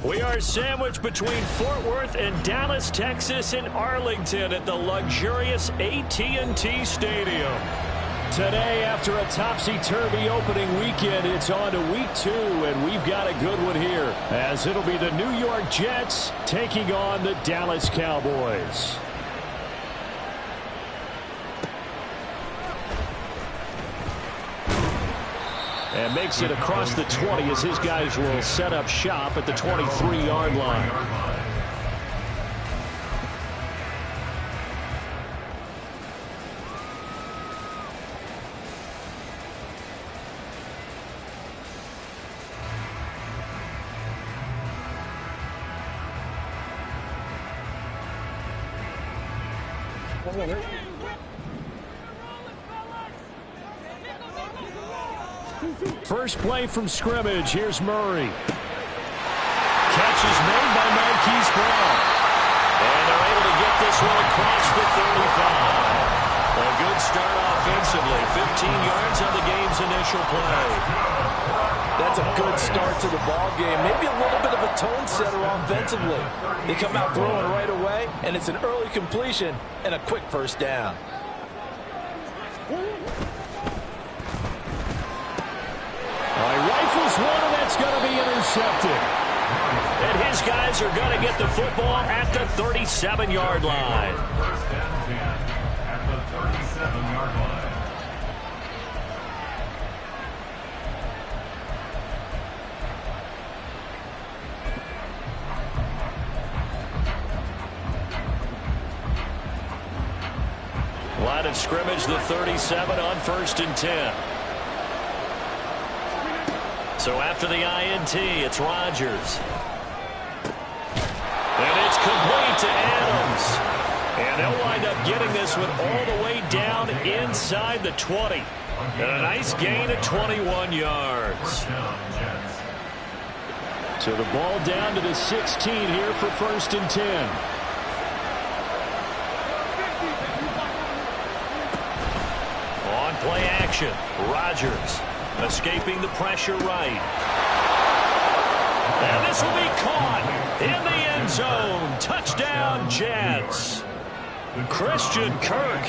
We are sandwiched between Fort Worth and Dallas, Texas, and Arlington at the luxurious AT&T Stadium. Today, after a topsy-turvy opening weekend, it's on to week 2, and we've got a good one here, as it'll be the New York Jets taking on the Dallas Cowboys. And makes it across the 20 as his guys will set up shop at the 23-yard line. First play from scrimmage. Here's Murray. Catch is made by Marquise Brown. And they're able to get this one across the 35. A good start offensively. 15 yards on the game's initial play. That's a good start to the ball game. Maybe a little bit of a tone setter offensively. They come out throwing right away, and it's an early completion and a quick first down. Rifles one, and that's going to be intercepted. And his guys are going to get the football at the 37-yard line. First down again at the 37-yard line. Line of scrimmage, the 37 on 1st and 10. So after the INT, it's Rodgers. And it's complete to Adams. And they'll wind up getting this one all the way down inside the 20. And a nice gain of 21 yards. So the ball down to the 16 here for 1st and 10. On play action, Rodgers. Escaping the pressure right. And this will be caught in the end zone. Touchdown, Jets. Christian Kirk,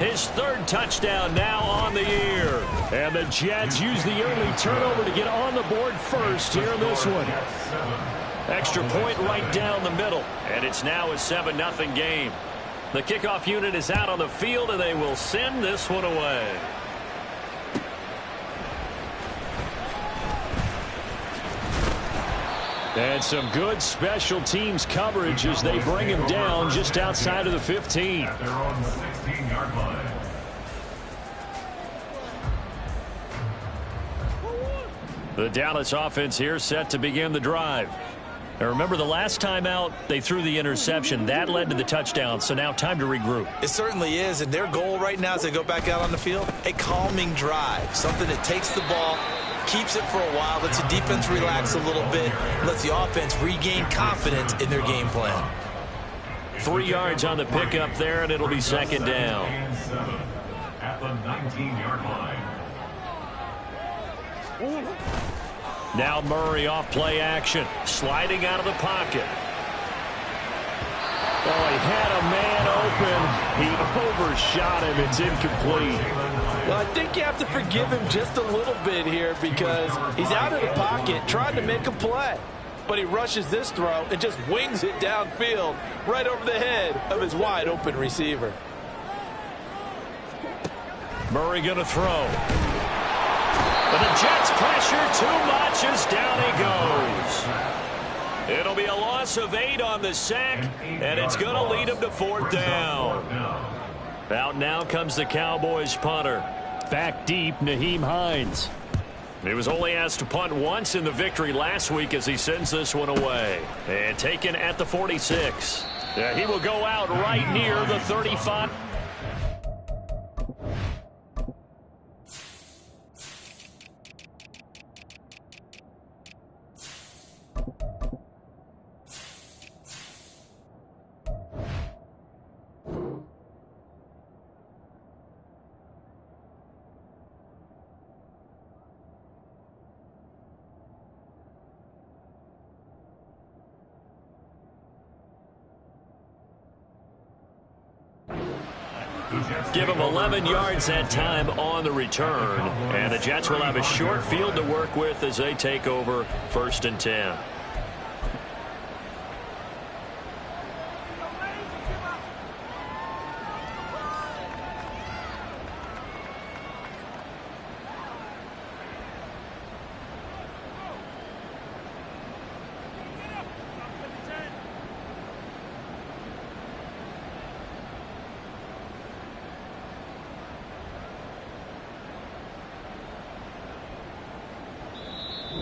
his 3rd touchdown now on the year. And the Jets use the early turnover to get on the board first here in this one. Extra point right down the middle. And it's now a 7-0 game. The kickoff unit is out on the field, and they will send this one away. And some good special teams coverage as they bring him down just outside of the 15. At their own 16-yard line. The Dallas offense here set to begin the drive. Now remember, the last time out, they threw the interception. That led to the touchdown, so now time to regroup. It certainly is, and their goal right now as they go back out on the field, a calming drive, something that takes the ball, keeps it for a while, lets the defense relax a little bit, lets the offense regain confidence in their game plan. 3 yards on the pickup there, and it'll be 2nd down. At the 19-yard line. Now Murray off play action, sliding out of the pocket. Oh, he had a man open. He overshot him. It's incomplete. Well, I think you have to forgive him just a little bit here because he's out of the pocket trying to make a play. But he rushes this throw and just wings it downfield right over the head of his wide-open receiver. Murray going to throw. But the Jets pressure too much as down he goes. It'll be a loss of 8 on the sack, and it's going to lead him to 4th down. Out now comes the Cowboys punter. Back deep, Nyheim Hines. He was only asked to punt once in the victory last week as he sends this one away. And taken at the 46. He will go out right near the 35. Give him 11 yards that time on the return. And the Jets will have a short field to work with as they take over 1st and 10.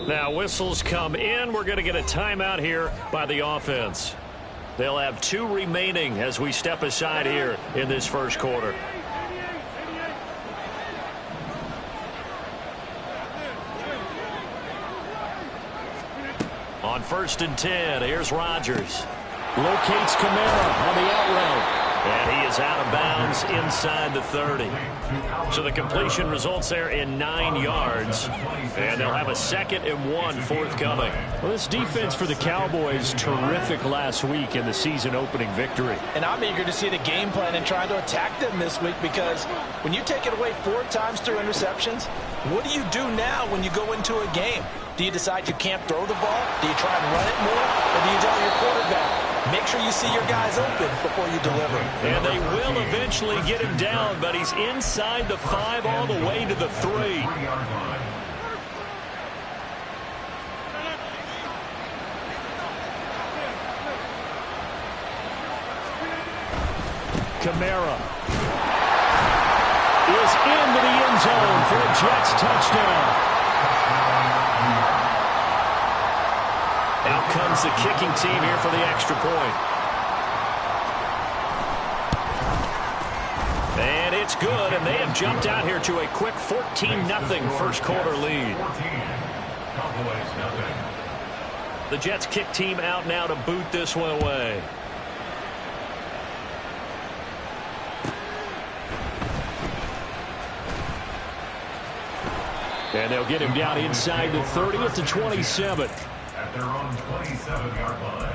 Now whistles come in. We're going to get a timeout here by the offense. They'll have 2 remaining as we step aside here in this first quarter. On 1st and 10, here's Rodgers. Locates Kamara on the out route. And he is out of bounds inside the 30. So the completion results there in 9 yards. And they'll have a 2nd and 1 forthcoming. Well, this defense for the Cowboys, terrific last week in the season opening victory. And I'm eager to see the game plan and trying to attack them this week because when you take it away 4 times through interceptions, what do you do now when you go into a game? Do you decide you can't throw the ball? Do you try and run it more? Or do you tell your quarterback, make sure you see your guys open before you deliver? And they will eventually get him down, but he's inside the 5 all the way to the 3. Kamara is into the end zone for a Jets touchdown. Out comes the kicking team here for the extra point. And it's good, and they have jumped out here to a quick 14-0 first quarter lead. The Jets kick team out now to boot this one away. And they'll get him down inside the 30 at the 27. At their own 27-yard line.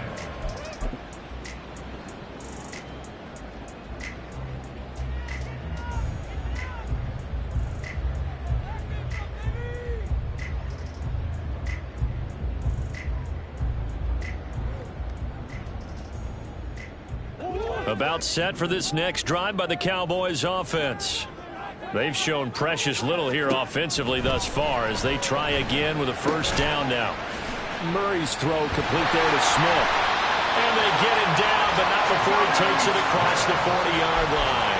About set for this next drive by the Cowboys offense. They've shown precious little here offensively thus far as they try again with a 1st down now. Murray's throw complete there to Smith. And they get him down, but not before he takes it across the 40-yard line.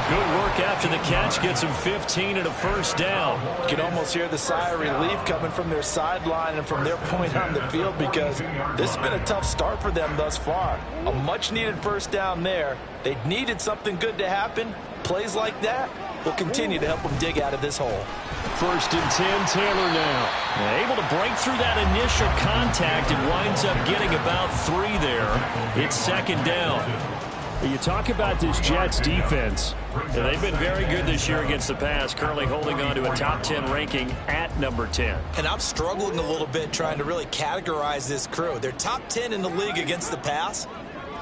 Good work after the catch. Gets him 15 and a 1st down. You can almost hear the sigh of relief coming from their sideline and from their point on the field because this has been a tough start for them thus far. A much-needed 1st down there. They needed something good to happen. Plays like that will continue to help them dig out of this hole. 1st and 10, Taylor now. Able to break through that initial contact and winds up getting about 3 there. It's 2nd down. You talk about this Jets defense. They've been very good this year against the pass, currently holding on to a top 10 ranking at number 10. And I'm struggling a little bit trying to really categorize this crew. They're top 10 in the league against the pass,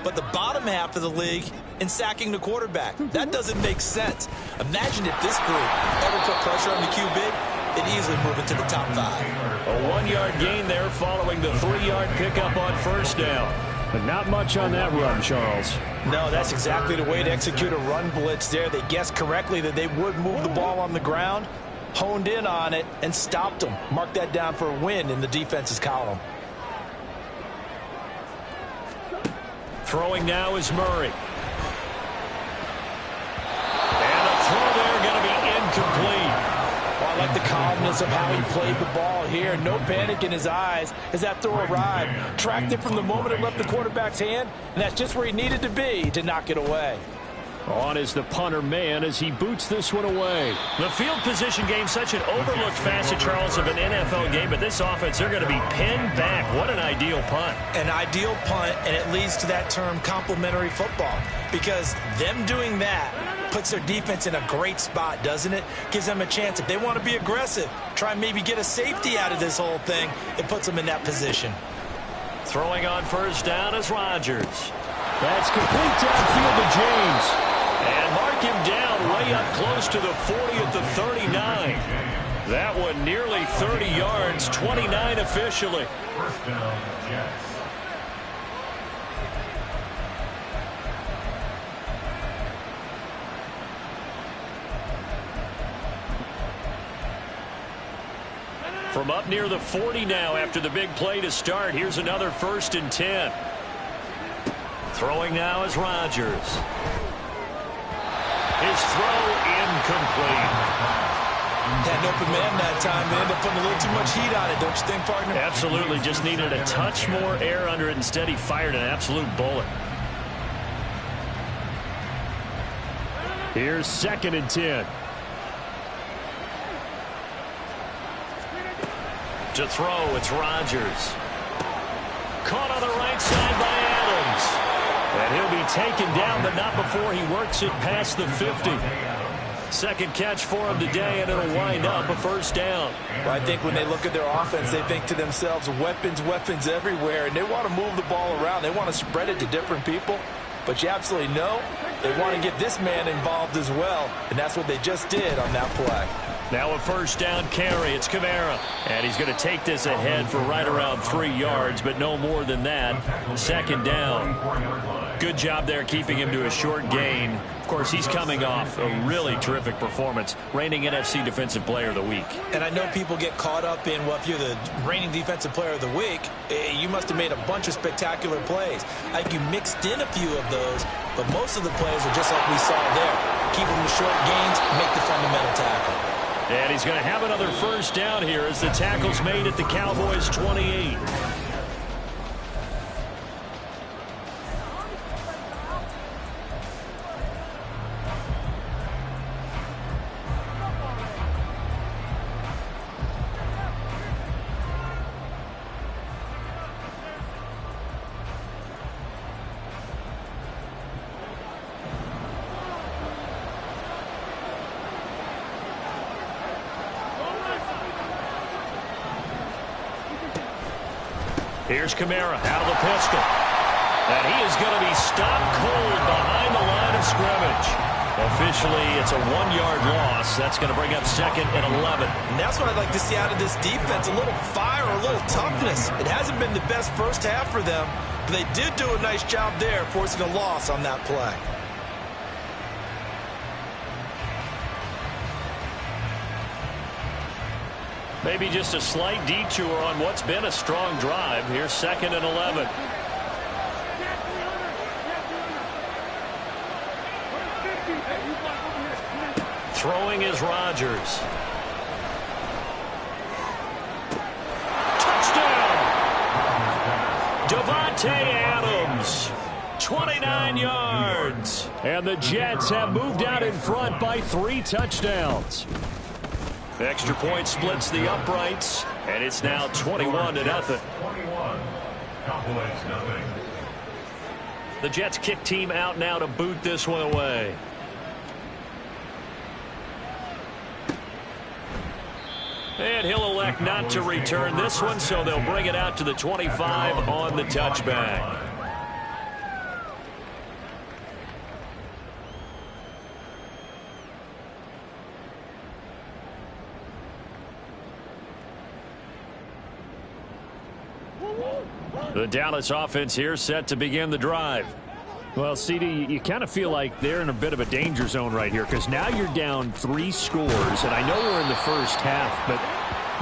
but the bottom half of the league in sacking the quarterback. That doesn't make sense. Imagine if this group ever put pressure on the QB, it'd easily move into the top 5. A 1-yard gain there following the 3-yard pickup on first down. But not much on that run, Charles. No, that's exactly the way to execute a run blitz there. They guessed correctly that they would move the ball on the ground, honed in on it, and stopped them. Mark that down for a win in the defense's column. Throwing now is Murray. And a throw there going to be incomplete. Well, I like the calmness of how he played the ball here. No panic in his eyes as that throw arrived. Tracked it from the moment it left the quarterback's hand, and that's just where he needed to be to knock it away. On is the punter man as he boots this one away. The field position game, such an overlooked facet, Charles, of an NFL game, but this offense, they're going to be pinned back. What an ideal punt. An ideal punt, and it leads to that term complementary football, because them doing that puts their defense in a great spot, doesn't it? Gives them a chance. If they want to be aggressive, try and maybe get a safety out of this whole thing, it puts them in that position. Throwing on first down is Rodgers. That's complete downfield to James. And mark him down way up close to the 40 at the 39. That one nearly 30 yards, 29 officially. First down, Jets. From up near the 40 now after the big play to start. Here's another 1st and 10. Throwing now is Rodgers. His throw incomplete. Had an open man that time. They ended up putting a little too much heat on it, don't you think, partner? Absolutely. Just needed a touch more air under it. Instead, he fired an absolute bullet. Here's 2nd and 10. To throw, it's Rodgers. Caught on the right side by Adams. And he'll be taken down, but not before he works it past the 50. Second catch for him today, and it'll wind up a 1st down. Well, I think when they look at their offense, they think to themselves, weapons, weapons everywhere, and they want to move the ball around. They want to spread it to different people, but you absolutely know they want to get this man involved as well, and that's what they just did on that play. Now a 1st down carry. It's Kamara. And he's going to take this ahead for right around 3 yards, but no more than that. 2nd down. Good job there keeping him to a short gain. Of course, he's coming off a really terrific performance, reigning NFC Defensive Player of the Week. And I know people get caught up in, well, if you're the reigning Defensive Player of the Week, you must have made a bunch of spectacular plays. I think you mixed in a few of those, but most of the plays are just like we saw there. Keep them to short gains, make the fundamental tackle. And he's going to have another 1st down here as the tackle's made at the Cowboys' 28. Here's Kamara out of the pistol. And he is going to be stopped cold behind the line of scrimmage. Officially, it's a 1-yard loss. That's going to bring up 2nd and 11. And that's what I'd like to see out of this defense, a little fire, a little toughness. It hasn't been the best first half for them, but they did do a nice job there, forcing a loss on that play. Maybe just a slight detour on what's been a strong drive. Here's 2nd and 11. Throwing is Rodgers. Touchdown! Davante Adams. 29 yards. And the Jets have moved out in front by 3 touchdowns. Extra point splits the uprights, and it's now 21-0. 21. Cowboys nothing. The Jets kick team out now to boot this one away. And he'll elect not to return this one, so they'll bring it out to the 25 on the touchback. The Dallas offense here set to begin the drive. Well, CD, you kind of feel like they're in a bit of a danger zone right here because now you're down 3 scores, and I know we're in the first half, but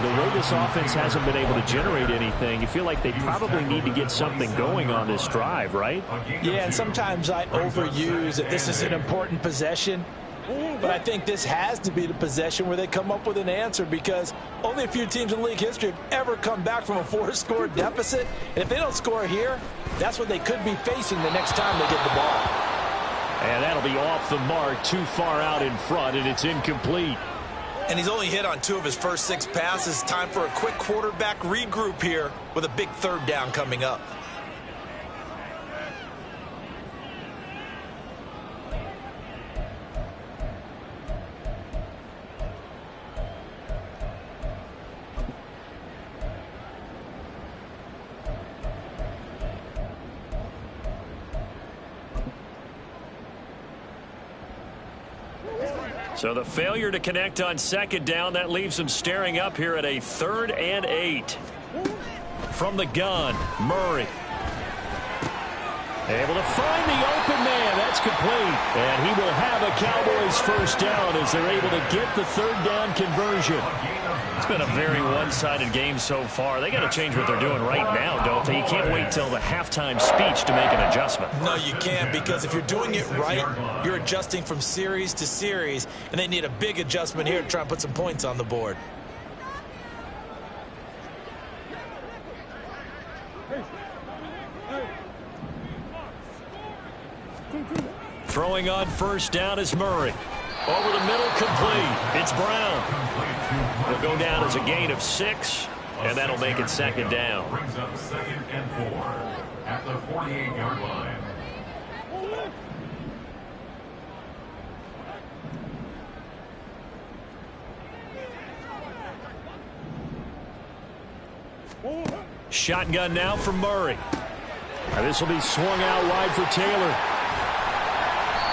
the way this offense hasn't been able to generate anything, you feel like they probably need to get something going on this drive, right? Yeah, and sometimes I overuse that this is an important possession. But I think this has to be the possession where they come up with an answer because only a few teams in league history have ever come back from a 4-score deficit. And if they don't score here, that's what they could be facing the next time they get the ball. And that'll be off the mark, too far out in front, and it's incomplete. And he's only hit on 2 of his first 6 passes. Time for a quick quarterback regroup here with a big 3rd down coming up. So the failure to connect on 2nd down, that leaves them staring up here at a 3rd and 8. From the gun, Murray. Able to find the open man. That's complete. And he will have a Cowboys 1st down as they're able to get the 3rd down conversion. It's been a very one-sided game so far. They got to change what they're doing right now, don't they? You can't wait till the halftime speech to make an adjustment. No, you can't, because if you're doing it right, you're adjusting from series to series, and they need a big adjustment here to try and put some points on the board. Throwing on 1st down is Murray. Over the middle, complete. It's Brown. He'll go down as a gain of 6, and that'll make it 2nd down. Brings up 2nd and 4 at the 48-yard line. Shotgun now for Murray. Now this will be swung out wide for Taylor.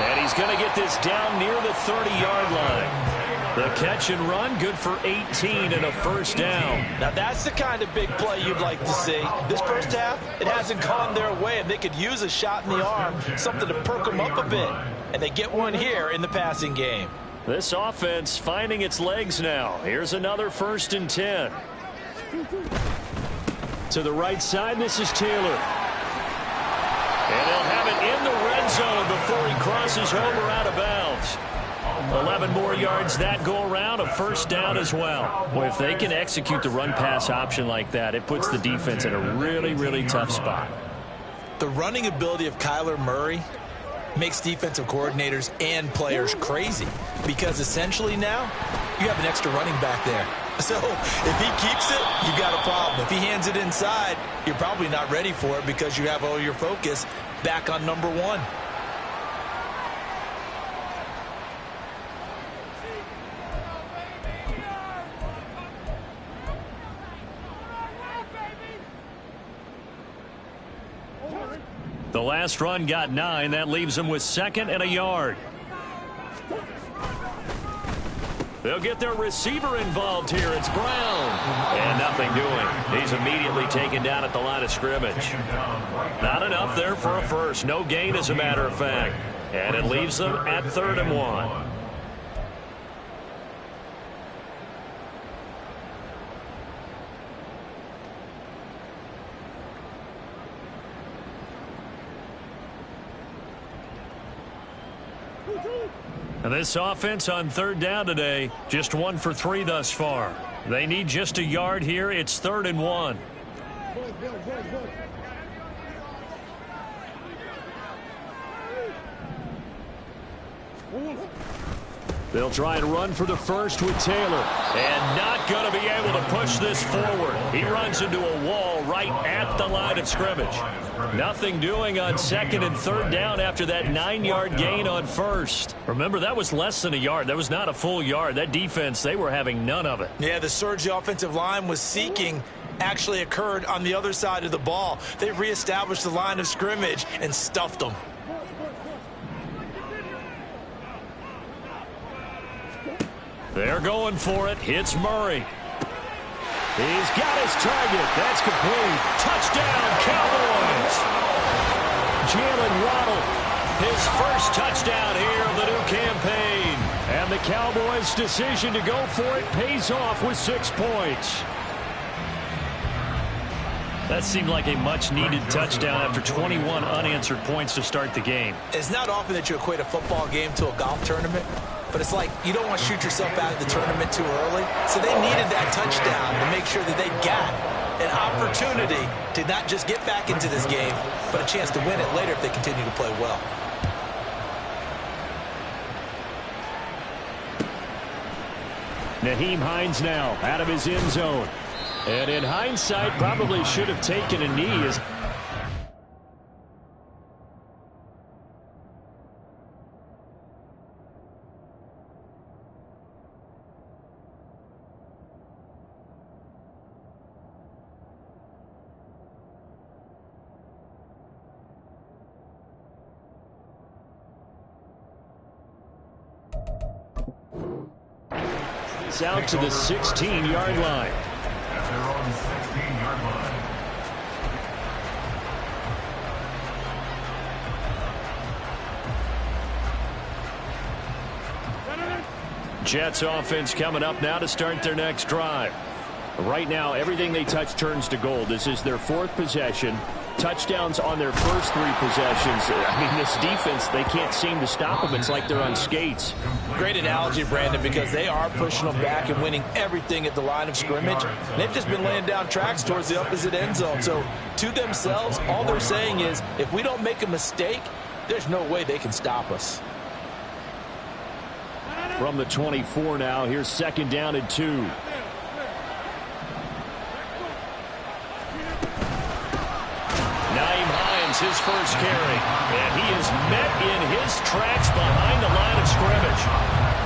And he's going to get this down near the 30-yard line. The catch and run, good for 18 and a 1st down. Now that's the kind of big play you'd like to see. This first half, it hasn't gone their way, and they could use a shot in the arm, something to perk them up a bit. And they get one here in the passing game. This offense finding its legs now. Here's another 1st and 10. To the right side, this is Taylor. And they'll have it in the red zone before he crosses over out of bounds. 11 more yards that go around, a 1st down as well. Well, if they can execute the run-pass option like that, it puts the defense in a really, really tough spot. The running ability of Kyler Murray makes defensive coordinators and players crazy because essentially now you have an extra running back there. So if he keeps it, you've got a problem. If he hands it inside, you're probably not ready for it because you have all your focus back on number 1. The last run got 9. That leaves them with 2nd and a yard. They'll get their receiver involved here. It's Brown. And nothing doing. He's immediately taken down at the line of scrimmage. Not enough there for a 1st. No gain, as a matter of fact. And it leaves them at 3rd and 1. And this offense on 3rd down today, just 1 for 3 thus far. They need just a yard here. It's 3rd and 1. They'll try and run for the 1st with Taylor. And not going to be able to push this forward. He runs into a wall right at the line of scrimmage. Nothing doing on 2nd and 3rd down after that 9-yard gain on 1st. Remember, that was less than a yard. That was not a full yard. That defense, they were having none of it. Yeah, the surge the offensive line was seeking actually occurred on the other side of the ball. They reestablished the line of scrimmage and stuffed them. They're going for it. It's Murray. He's got his target. That's complete. Touchdown, Cowboys. Jalen Waddle, his first touchdown here of the new campaign. And the Cowboys' decision to go for it pays off with 6 points. That seemed like a much-needed touchdown after 21 unanswered points to start the game. It's not often that you equate a football game to a golf tournament, but it's like you don't want to shoot yourself out of the tournament too early. So they needed that touchdown to make sure that they got an opportunity to not just get back into this game, but a chance to win it later if they continue to play well. Nyheim Hines now out of his end zone. And in hindsight, probably should have taken a knee. As it's out to the 16-yard line. At their own 16-yard line. Jets offense coming up now to start their next drive. Right now, everything they touch turns to gold. This is their 4th possession. Touchdowns on their first 3 possessions. I mean, this defense, they can't seem to stop them. It's like they're on skates. Great analogy, Brandon, because they are pushing them back and winning everything at the line of scrimmage. They've just been laying down tracks towards the opposite end zone. So to themselves, all they're saying is, if we don't make a mistake, there's no way they can stop us. From the 24 now, here's 2nd down and 2. His first carry, and he is met in his tracks behind the line of scrimmage.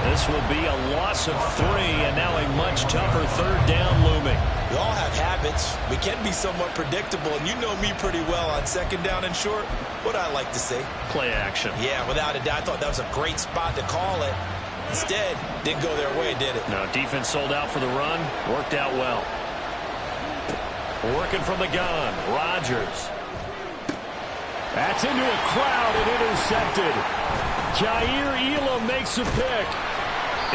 This will be a loss of 3, and now a much tougher 3rd down looming. We all have habits. We can be somewhat predictable, and you know me pretty well on 2nd down and short. What I like to say? Play action. Yeah, without a doubt. I thought that was a great spot to call it. Instead, didn't go their way, did it? No, defense sold out for the run. Worked out well. Working from the gun, Rodgers. That's into a crowd and intercepted. Jair Elam makes a pick.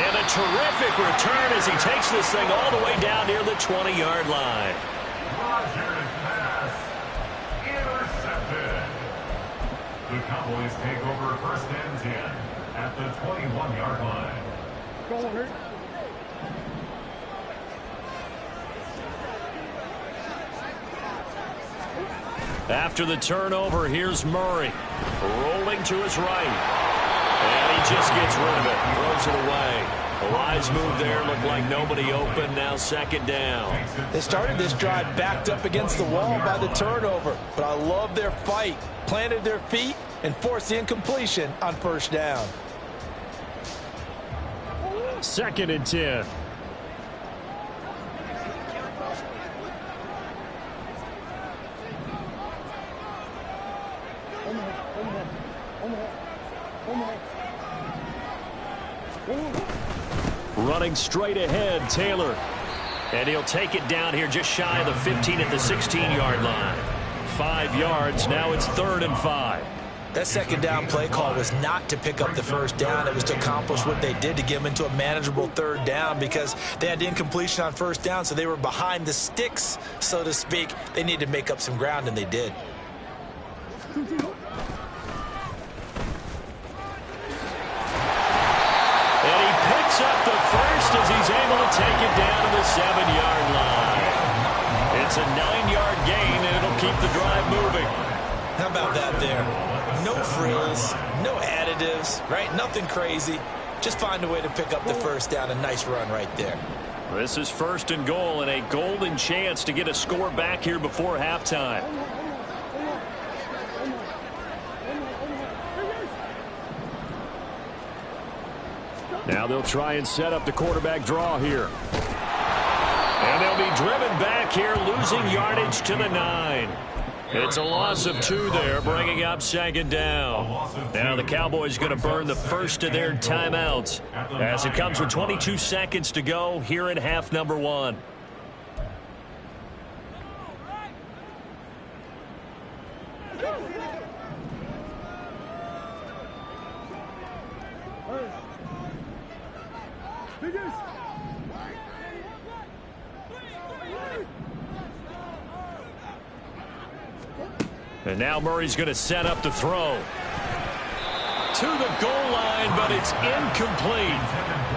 And a terrific return as he takes this thing all the way down near the 20-yard line. Rodgers' pass intercepted. The Cowboys take over 1st and 10 at the 21-yard line. Go, Hurt. After the turnover, here's Murray. Rolling to his right. And he just gets rid of it. Throws it away. A wise move there. Looked like nobody open. Now 2nd down. They started this drive backed up against the wall by the turnover. But I love their fight. Planted their feet and forced the incompletion on 1st down. 2nd and 10. Running straight ahead, Taylor. And he'll take it down here just shy of the 15 at the 16-yard line. 5 yards. Now it's 3rd and 5. That 2nd down play call was not to pick up the 1st down. It was to accomplish what they did to get them into a manageable 3rd down because they had the incompletion on 1st down, so they were behind the sticks, so to speak. They needed to make up some ground, and they did. And he picks up the first as he's able to take it down to the 7-yard line. It's a 9-yard gain, and it'll keep the drive moving. How about that there? No frills, no additives, right? Nothing crazy. Just find a way to pick up the 1st down. A nice run right there. This is 1st and goal and a golden chance to get a score back here before halftime. Now they'll try and set up the quarterback draw here. And they'll be driven back here, losing yardage to the 9. It's a loss of 2 there, bringing up 2nd down. Now the Cowboys going to burn the first of their timeouts as it comes with 22 seconds to go here in half number 1. And now Murray's going to set up the throw. To the goal line, but it's incomplete.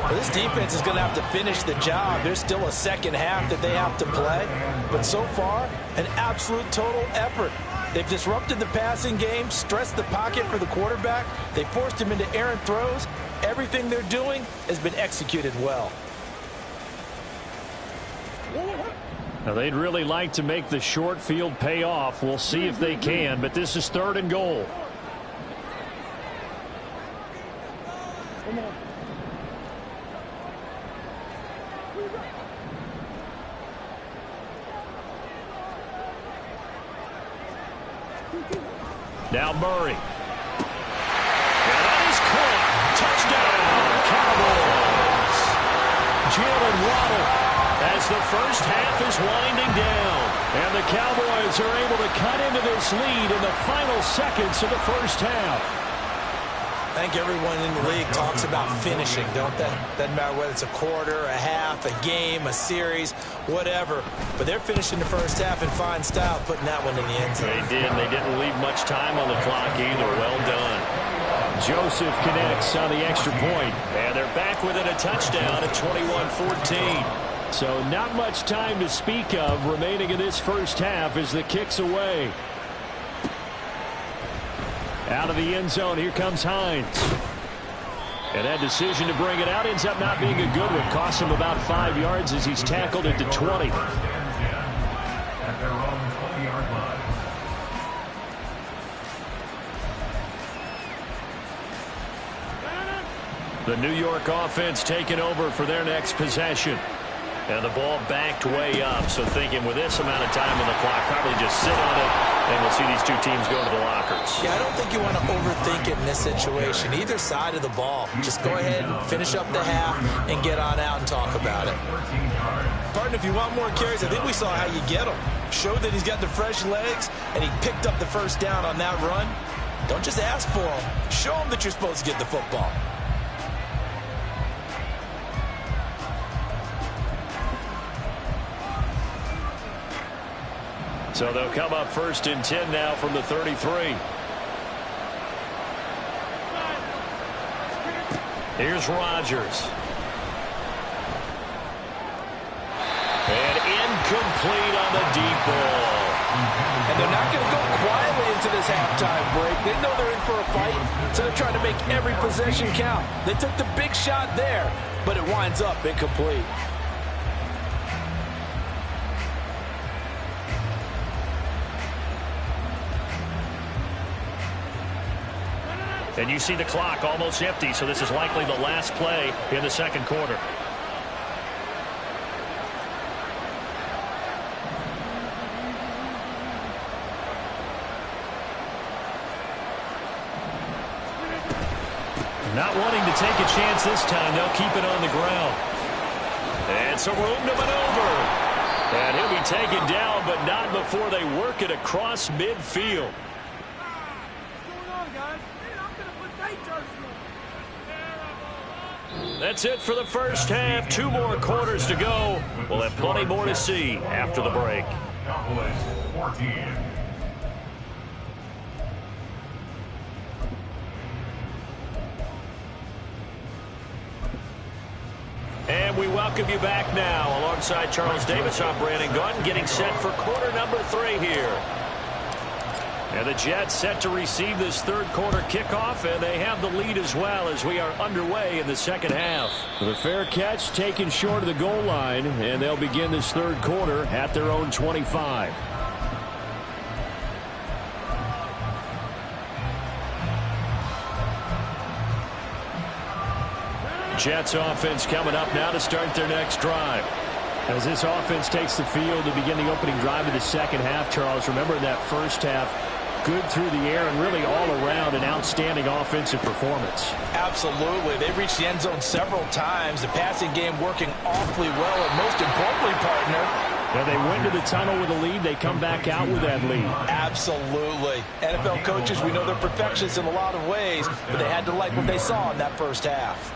Well, this defense is going to have to finish the job. There's still a second half that they have to play. But so far, an absolute total effort. They've disrupted the passing game, stressed the pocket for the quarterback. They forced him into errant throws. Everything they're doing has been executed well. Now, they'd really like to make the short field pay off. We'll see if they can, but this is 3rd and goal. Now Murray. And that is caught. Touchdown, Cowboys. Jalen Waddle as the first half is winding down. And the Cowboys are able to cut into this lead in the final seconds of the first half. I think everyone in the league talks about finishing, don't they? Doesn't matter whether it's a quarter, a half, a game, a series, whatever. But they're finishing the first half in fine style, putting that one in the end zone. They did. They didn't leave much time on the clock either. Well done. Joseph connects on the extra point. And they're back within a touchdown at 21-14. So not much time to speak of remaining in this first half as the kick's away. Out of the end zone, here comes Hines. And that decision to bring it out ends up not being a good one. Costs him about 5 yards as he's tackled at the 20. At their own 20-yard line. The New York offense taking over for their next possession. And the ball backed way up. So thinking with this amount of time on the clock, probably just sit on it, and we'll see these two teams go to the lockers. Yeah, I don't think you want to overthink it in this situation. Either side of the ball. Just go ahead and finish up the half and get on out and talk about it. Pardon, if you want more carries, I think we saw how you get them. Showed that he's got the fresh legs, and he picked up the first down on that run. Don't just ask for them. Show them that you're supposed to get the football. So they'll come up 1st and 10 now from the 33. Here's Rodgers. And incomplete on the deep ball. And they're not going to go quietly into this halftime break. They know they're in for a fight, so they're trying to make every possession count. They took the big shot there, but it winds up incomplete. And you see the clock almost empty, so this is likely the last play in the second quarter. Not wanting to take a chance this time, they'll keep it on the ground. And some room to maneuver. And he'll be taken down, but not before they work it across midfield. That's it for the first half. 2 more quarters to go. We'll have plenty more to see after the break. Cowboys 14. And we welcome you back now. Alongside Charles Davis, I'm Brandon Gunn, getting set for quarter number 3 here. And the Jets set to receive this third quarter kickoff, and they have the lead as well as we are underway in the second half. The fair catch taken short of the goal line, and they'll begin this third quarter at their own 25. Jets offense coming up now to start their next drive. As this offense takes the field to begin the opening drive of the second half, Charles, remember that first half, good through the air and really all around an outstanding offensive performance. Absolutely. They reached the end zone several times. The passing game working awfully well. And most importantly, partner, And they went to the tunnel with a lead. They come back out with that lead. Absolutely. NFL coaches, we know they're perfectionists in a lot of ways, but they had to like what they saw in that first half.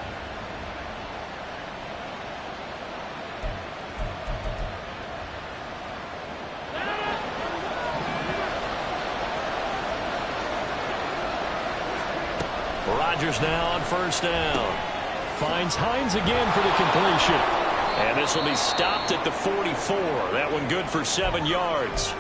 Rodgers now on first down. Finds Hines again for the completion. And this will be stopped at the 44. That one good for 7 yards.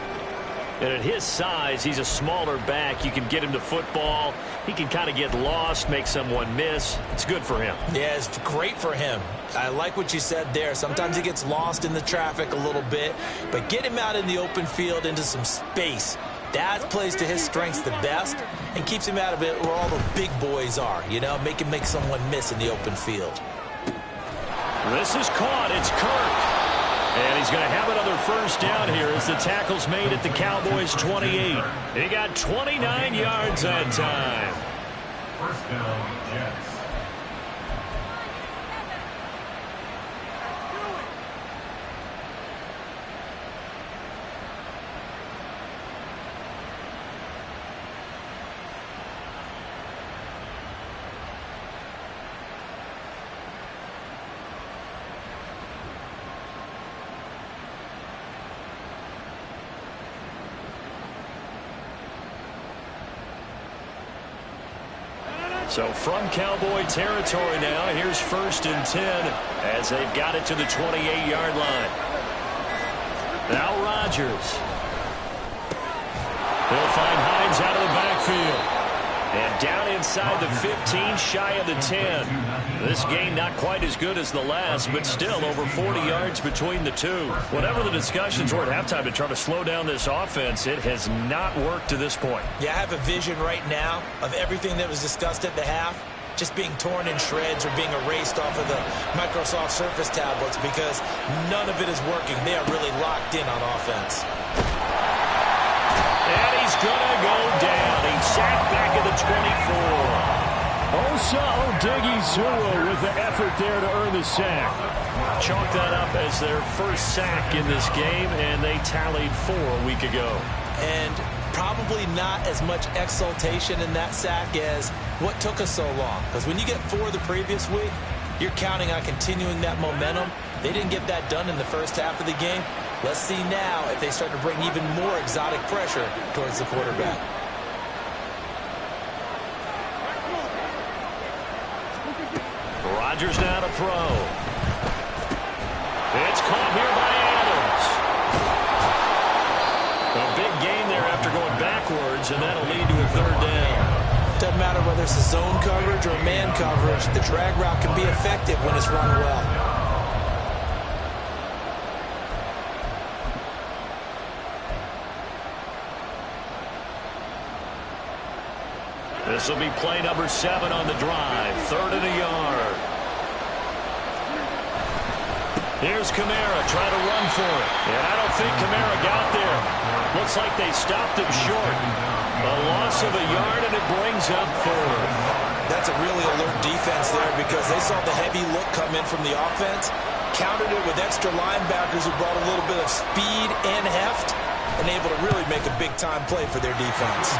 And at his size, he's a smaller back. You can get him to football. He can kind of get lost, make someone miss. It's good for him. Yeah, it's great for him. I like what you said there. Sometimes he gets lost in the traffic a little bit, but get him out in the open field into some space. That plays to his strengths the best and keeps him out of it where all the big boys are, you know, make someone miss in the open field. This is caught. It's Kirk. And he's going to have another first down here as the tackle's made at the Cowboys' 28. He got 29 yards that time. First down, Jets. So from Cowboy territory now, here's 1st and 10 as they've got it to the 28-yard line. Now Rodgers. He'll find Hines out of the backfield. And down inside the 15, shy of the 10. This game not quite as good as the last, but still over 40 yards between the two. Whatever the discussions were at halftime to try to slow down this offense, it has not worked to this point. Yeah, I have a vision right now of everything that was discussed at the half just being torn in shreds or being erased off of the Microsoft Surface tablets because none of it is working. They are really locked in on offense. And he's going to go down. He's sacked back at the 24. Osa Odighizuwa with the effort there to earn the sack. Chalk that up as their first sack in this game, and they tallied 4 a week ago. And probably not as much exultation in that sack as what took us so long. Because when you get 4 the previous week, you're counting on continuing that momentum. They didn't get that done in the first half of the game. Let's see now if they start to bring even more exotic pressure towards the quarterback. Rodgers now to throw. It's caught here by Adams. A big gain there after going backwards, and that'll lead to a 3rd down. Doesn't matter whether it's a zone coverage or man coverage, the drag route can be effective when it's run well. This will be play number 7 on the drive. 3rd and a yard. Here's Kamara trying to run for it. And I don't think Kamara got there. Looks like they stopped him short. A loss of a yard, and it brings up 4th. That's a really alert defense there because they saw the heavy look come in from the offense, countered it with extra linebackers who brought a little bit of speed and heft, and able to really make a big-time play for their defense.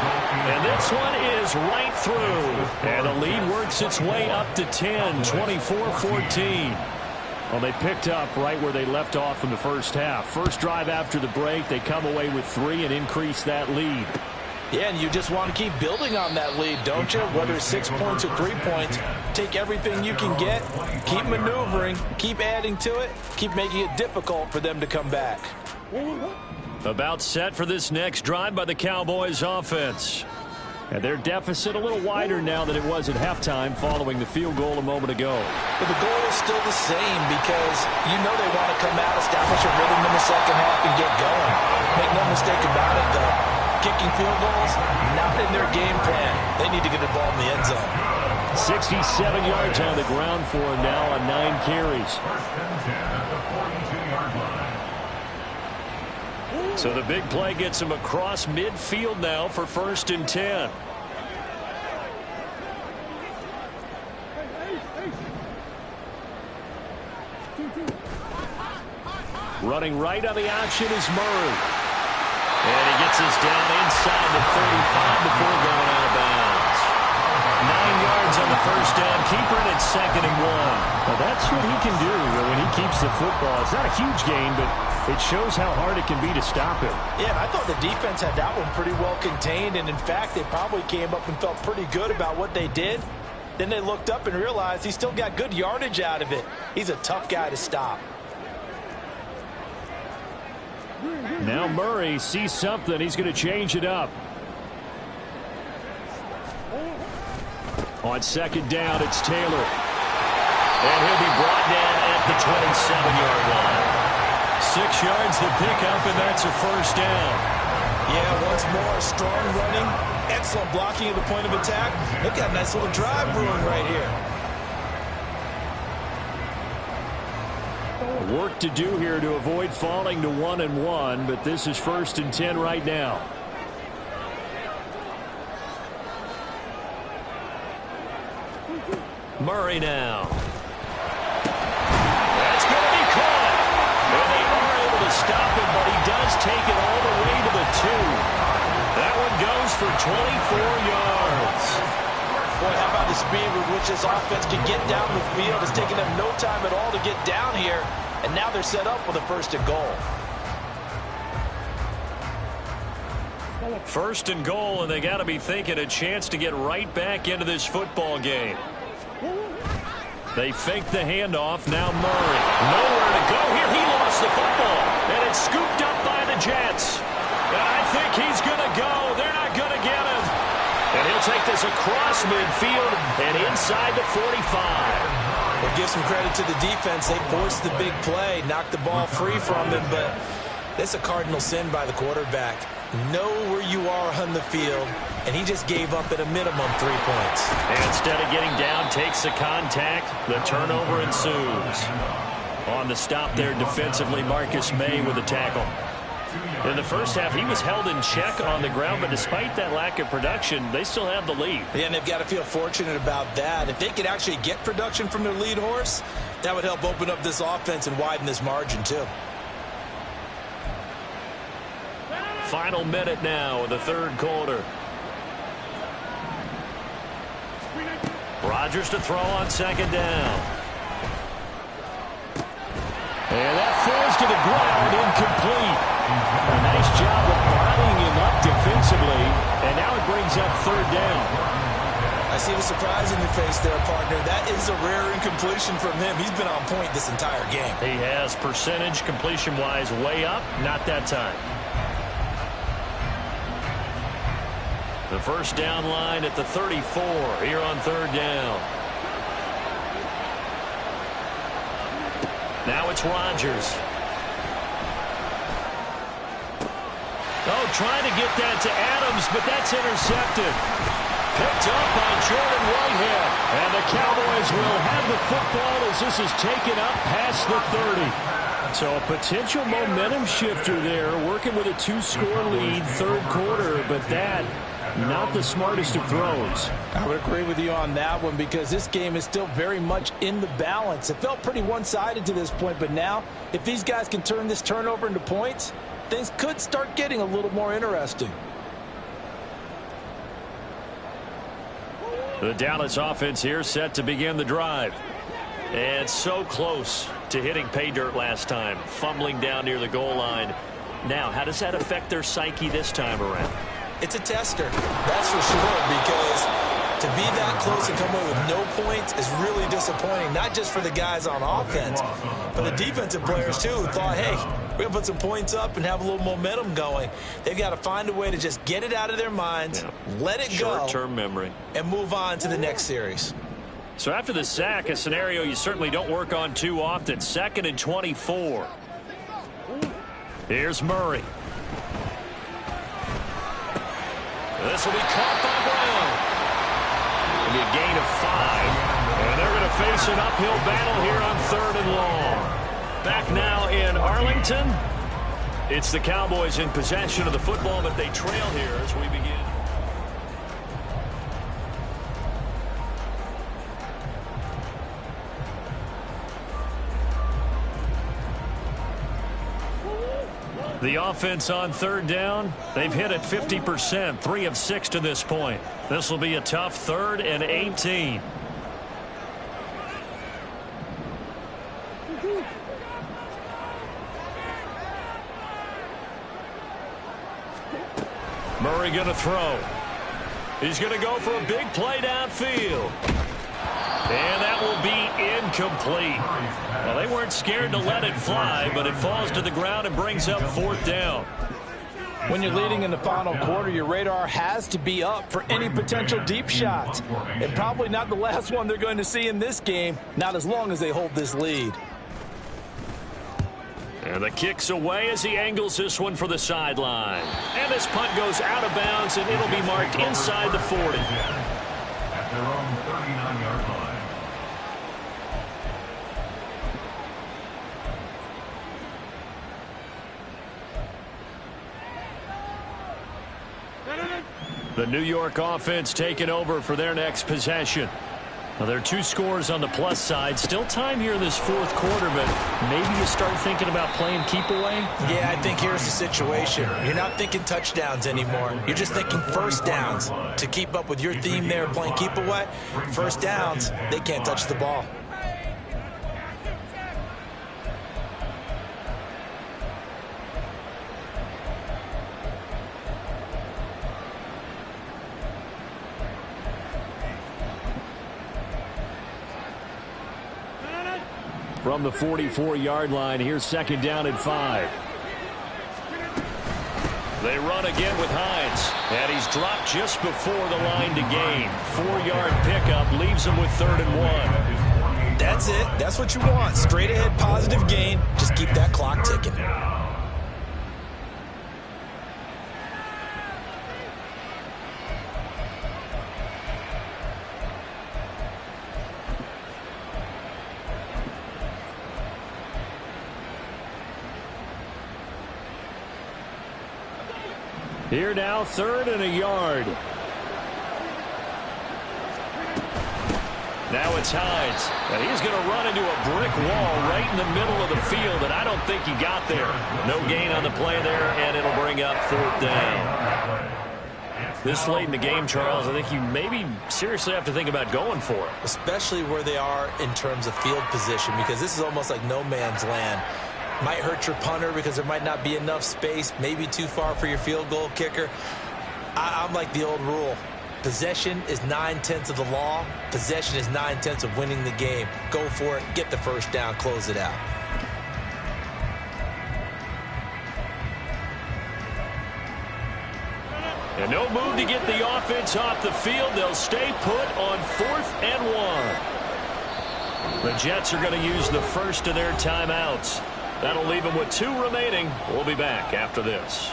And this one is right through. And the lead works its way up to 10, 24-14. Well, they picked up right where they left off in the first half. First drive after the break, they come away with 3 and increase that lead. Yeah, and you just want to keep building on that lead, don't you? Whether it's 6 points or 3 points, take everything you can get, keep maneuvering, keep adding to it, keep making it difficult for them to come back. About set for this next drive by the Cowboys offense. And their deficit a little wider now than it was at halftime following the field goal a moment ago. But the goal is still the same because you know they want to come out, establish a rhythm in the second half, and get going. Make no mistake about it, though. Kicking field goals, not in their game plan. They need to get the ball in the end zone. 67 yards on the ground for him now on 9 carries. First and 10 at the 42-yard line. So the big play gets him across midfield now for 1st and 10. Running right on the option is Murray. And he gets us down inside the 35 before going out of bounds. 9 yards on the first down. Keeper it at 2nd and 1. Well, that's what he can do when he keeps the football. It's not a huge gain, but it shows how hard it can be to stop him. Yeah, and I thought the defense had that one pretty well contained, and in fact, they probably came up and felt pretty good about what they did. Then they looked up and realized he still got good yardage out of it. He's a tough guy to stop. Now Murray sees something. He's going to change it up. On 2nd down, it's Taylor. And he'll be brought down at the 27-yard line. 6 yards to pick up, and that's a first down. Yeah, once more, strong running, excellent blocking at the point of attack. They've got a nice little drive brewing right here. Work to do here to avoid falling to 1-1, but this is 1st and 10 right now. Murray now. That's going to be caught. And they are able to stop him, but he does take it all the way to the 2. That one goes for 24 yards. Boy, how about the speed with which this offense can get down the field? It's taken them no time at all to get down here, and now they're set up with a 1st and goal. 1st and goal, and they got to be thinking a chance to get right back into this football game. They fake the handoff. Now Murray. Nowhere to go here. He lost the football, and it's scooped up by the Jets. And I think he's going to go. They're not going to get him. And he'll take this across midfield and inside the 45. We'll give some credit to the defense. They forced the big play, knocked the ball free from him, but it's a cardinal sin by the quarterback. Know where you are on the field, and he just gave up at a minimum 3 points. And instead of getting down, takes the contact. The turnover ensues. On the stop there defensively, Marcus May with a tackle. In the first half, he was held in check on the ground, but despite that lack of production, they still have the lead. Yeah, and they've got to feel fortunate about that. If they could actually get production from their lead horse, that would help open up this offense and widen this margin, too. Final minute now in the 3rd quarter. Rodgers to throw on 2nd down. And that falls to the ground, incomplete. A nice job of bottling him up defensively, and now it brings up 3rd down. I see the surprise in your face there, partner. That is a rare incompletion from him. He's been on point this entire game. He has percentage completion-wise way up, not that time. The 1st down line at the 34 here on 3rd down. Now it's Rodgers. Oh, trying to get that to Adams, but that's intercepted. Picked up by Jordan Whitehead. And the Cowboys will have the football as this is taken up past the 30. So a potential momentum shifter there, working with a 2-score lead, 3rd quarter, but that not the smartest of throws. I would agree with you on that one because this game is still very much in the balance. It felt pretty one-sided to this point, but now if these guys can turn this turnover into points, things could start getting a little more interesting. The Dallas offense here set to begin the drive. And so close to hitting pay dirt last time, fumbling down near the goal line. Now, how does that affect their psyche this time around? It's a tester, that's for sure, because to be that close and come away with no points is really disappointing, not just for the guys on offense, but the defensive players, too, who thought, hey, we're going to put some points up and have a little momentum going. They've got to find a way to just get it out of their minds, let it go, short-term memory, and move on to the next series. So after the sack, a scenario you certainly don't work on too often. 2nd and 24. Here's Murray. This will be caught by Brown. It'll be a gain of 5. And they're going to face an uphill battle here on 3rd and long. Back now in Arlington. It's the Cowboys in possession of the football, but they trail here as we begin. The offense on third down, they've hit it 50%, 3 of 6 to this point. This will be a tough 3rd and 18. Murray going to throw. He's going to go for a big play downfield. And that will be incomplete. Well, they weren't scared to let it fly, but it falls to the ground and brings up 4th down. When you're leading in the final quarter, your radar has to be up for any potential deep shots. And probably not the last one they're going to see in this game, not as long as they hold this lead. And the kick's away as he angles this one for the sideline. And this punt goes out of bounds, and it'll be marked inside the 40. At their own 39-yard line. The New York offense taking over for their next possession. Now, there are 2 scores on the plus side. Still time here in this 4th quarter, but maybe you start thinking about playing keep away? Yeah, I think here's the situation. You're not thinking touchdowns anymore. You're just thinking first downs. To keep up with your theme there, playing keep away, first downs, they can't touch the ball. From the 44-yard line, here's 2nd down and 5. They run again with Hines, and he's dropped just before the line to gain. 4-yard pickup leaves him with 3rd and 1. That's it. That's what you want. Straight ahead, positive gain. Just keep that clock ticking. Here now, 3rd and a yard. Now it's Hines, and he's going to run into a brick wall right in the middle of the field, and I don't think he got there. No gain on the play there, and it'll bring up 4th down. This late in the game, Charles, I think you maybe seriously have to think about going for it. Especially where they are in terms of field position, because this is almost like no man's land. Might hurt your punter because there might not be enough space, maybe too far for your field goal kicker. I'm like the old rule. Possession is 9/10 of the law. Possession is 9/10 of winning the game. Go for it, get the first down, close it out. And no move to get the offense off the field. They'll stay put on 4th and 1. The Jets are going to use the first of their timeouts. That'll leave them with 2 remaining. We'll be back after this.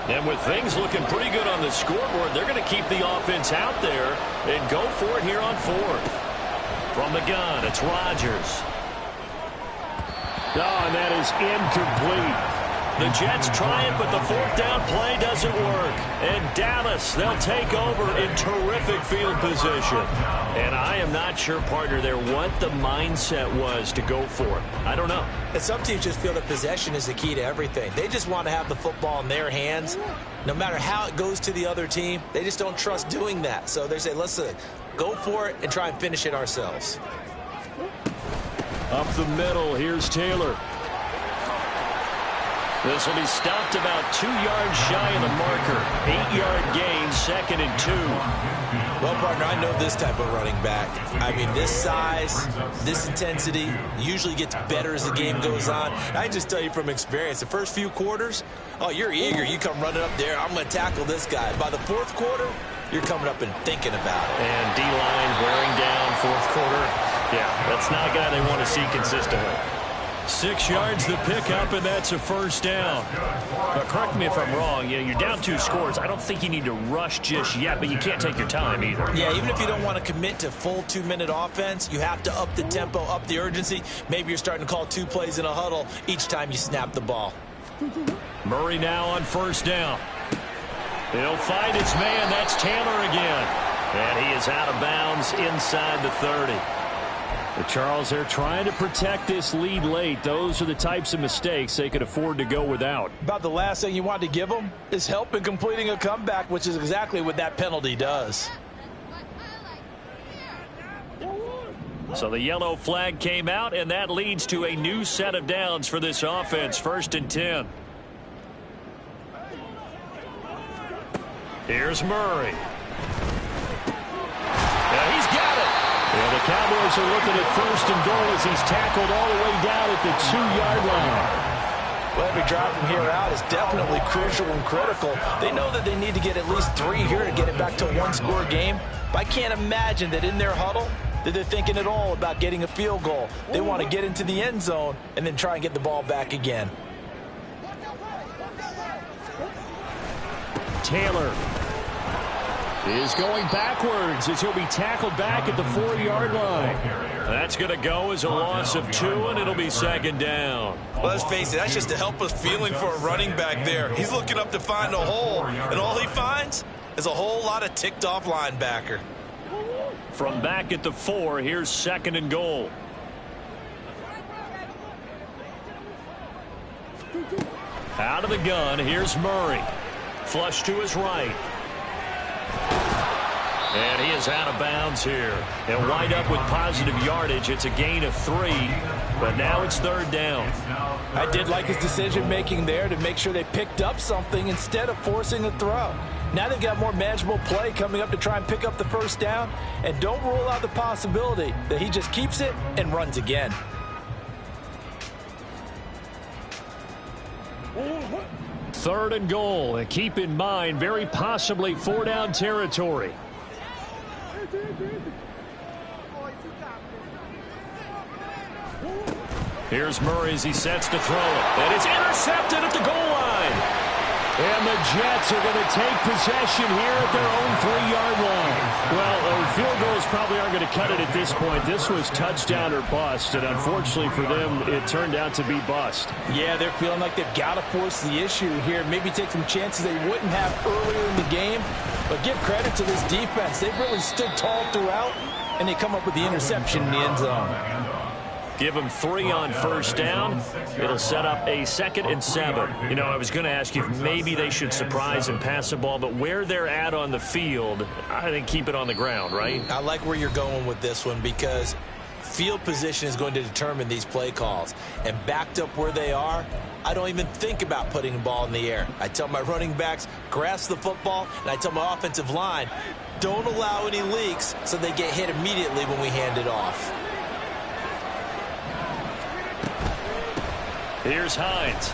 And with things looking pretty good on the scoreboard, they're going to keep the offense out there and go for it here on 4th. From the gun, it's Rodgers. Oh, and that is incomplete. The Jets try it, but the 4th down play doesn't work. And Dallas, they'll take over in terrific field position. And I am not sure, partner, there what the mindset was to go for it. I don't know. And some teams just feel that possession is the key to everything. They just want to have the football in their hands. No matter how it goes to the other team, they just don't trust doing that. So they say, let's go for it and try and finish it ourselves. Up the middle, here's Taylor. This will be stopped about 2 yards shy of the marker. 8-yard gain, 2nd and 2. Well, partner, I know this type of running back. I mean, this size, this intensity usually gets better as the game goes on. I can just tell you from experience, the first few quarters, oh, you're eager. You come running up there, I'm going to tackle this guy. By the 4th quarter, you're coming up and thinking about it. And D-line wearing down 4th quarter. Yeah, that's not a guy they want to see consistently. 6 yards the pickup, and that's a first down. Now, correct me if I'm wrong. You're down 2 scores. I don't think you need to rush just yet, but you can't take your time either. Yeah, even if you don't want to commit to full 2-minute offense, you have to up the tempo, up the urgency. Maybe you're starting to call 2 plays in a huddle each time you snap the ball. Murray now on first down. He'll find his man. That's Taylor again. And he is out of bounds inside the 30. But Charles, they're trying to protect this lead late. Those are the types of mistakes they could afford to go without. About the last thing you want to give them is help in completing a comeback, which is exactly what that penalty does. So the yellow flag came out, and that leads to a new set of downs for this offense. 1st and 10. Here's Murray. Yeah, he's got it. Yeah, the Cowboys are looking at 1st and goal as he's tackled all the way down at the 2-yard line. Well, every drive from here out is definitely crucial and critical. They know that they need to get at least 3 here to get it back to a 1-score game. But I can't imagine that in their huddle that they're thinking at all about getting a field goal. They want to get into the end zone and then try and get the ball back again. Taylor is going backwards as he'll be tackled back at the 4-yard line. That's going to go as a loss of 2, and it'll be 2nd down. Well, let's face it, that's just a helpless feeling for a running back there. He's looking up to find a hole, and all he finds is a whole lot of ticked-off linebacker. From back at the 4, here's 2nd and goal. Out of the gun, here's Murray. Flush to his right. And he is out of bounds here. He'll wind up with positive yardage. It's a gain of 3, but now it's 3rd down. I did like his decision-making there to make sure they picked up something instead of forcing a throw. Now they've got more manageable play coming up to try and pick up the 1st down, and don't rule out the possibility that he just keeps it and runs again. Third and goal, and keep in mind, very possibly 4-down territory. Here's Murray as he sets to throw it. And it's intercepted at the goal line. And the Jets are going to take possession here at their own 3-yard line. Well, field goals probably aren't going to cut it at this point. This was touchdown or bust, and unfortunately for them, it turned out to be bust. Yeah, they're feeling like they've got to force the issue here. Maybe take some chances they wouldn't have earlier in the game. But give credit to this defense. They've really stood tall throughout, and they come up with the interception in the end zone. Give them 3 on 1st down. It'll set up a 2nd and 7. You know, I was going to ask you if maybe they should surprise and pass the ball, but where they're at on the field, I think keep it on the ground, right? I like where you're going with this one because field position is going to determine these play calls. And backed up where they are, I don't even think about putting the ball in the air. I tell my running backs, grasp the football, and I tell my offensive line, don't allow any leaks so they get hit immediately when we hand it off. Here's Hines.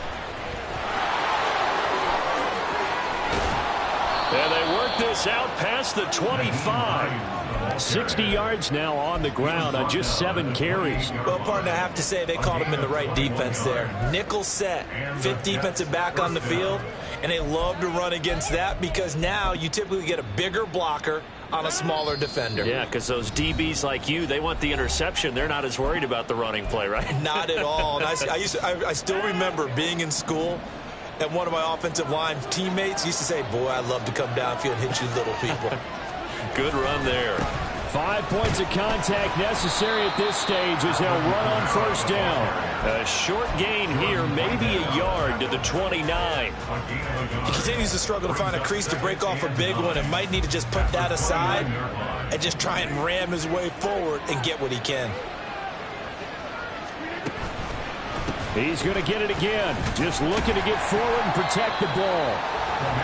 And they work this out past the 25. 60 yards now on the ground on just 7 carries. Well, partner, I have to say they caught him in the right defense there. Nickel set, 5th defensive back on the field, and they love to run against that because now you typically get a bigger blocker on a smaller defender. Yeah, because those DBs like you, they want the interception. They're not as worried about the running play, right? Not at all. And I still remember being in school, and one of my offensive line teammates used to say, boy, I'd love to come downfield and hit you little people. Good run there. 5 points of contact necessary at this stage as they'll run on 1st down. A short gain here, maybe a yard to the 29. He continues to struggle to find a crease to break off a big one and might need to just put that aside and just try and ram his way forward and get what he can. He's going to get it again. Just looking to get forward and protect the ball.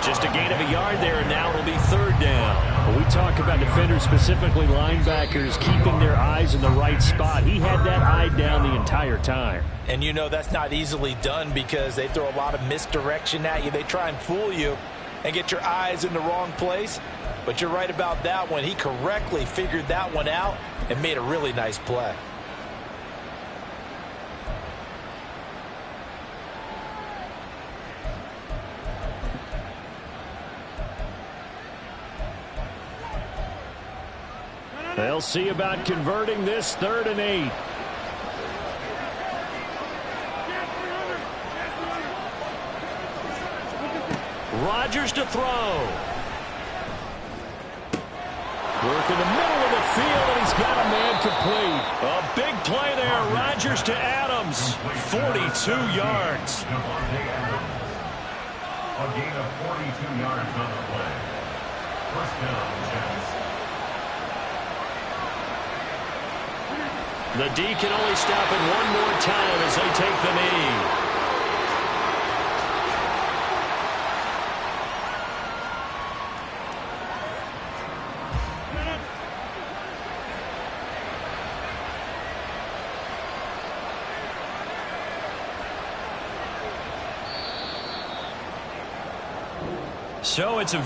Just a gain of a yard there, and now it'll be 3rd down. When we talk about defenders, specifically linebackers, keeping their eyes in the right spot. He had that eye down the entire time. And you know that's not easily done because they throw a lot of misdirection at you. They try and fool you and get your eyes in the wrong place. But you're right about that one. He correctly figured that one out and made a really nice play. They'll see about converting this 3rd and 8. Rodgers to throw. Work in the middle of the field, and he's got a man complete. A big play there. Rodgers to Adams. 42 yards. A gain of 42 yards on the play. First down, Jets. The D can only stop it one more time as they take the knee. So it's a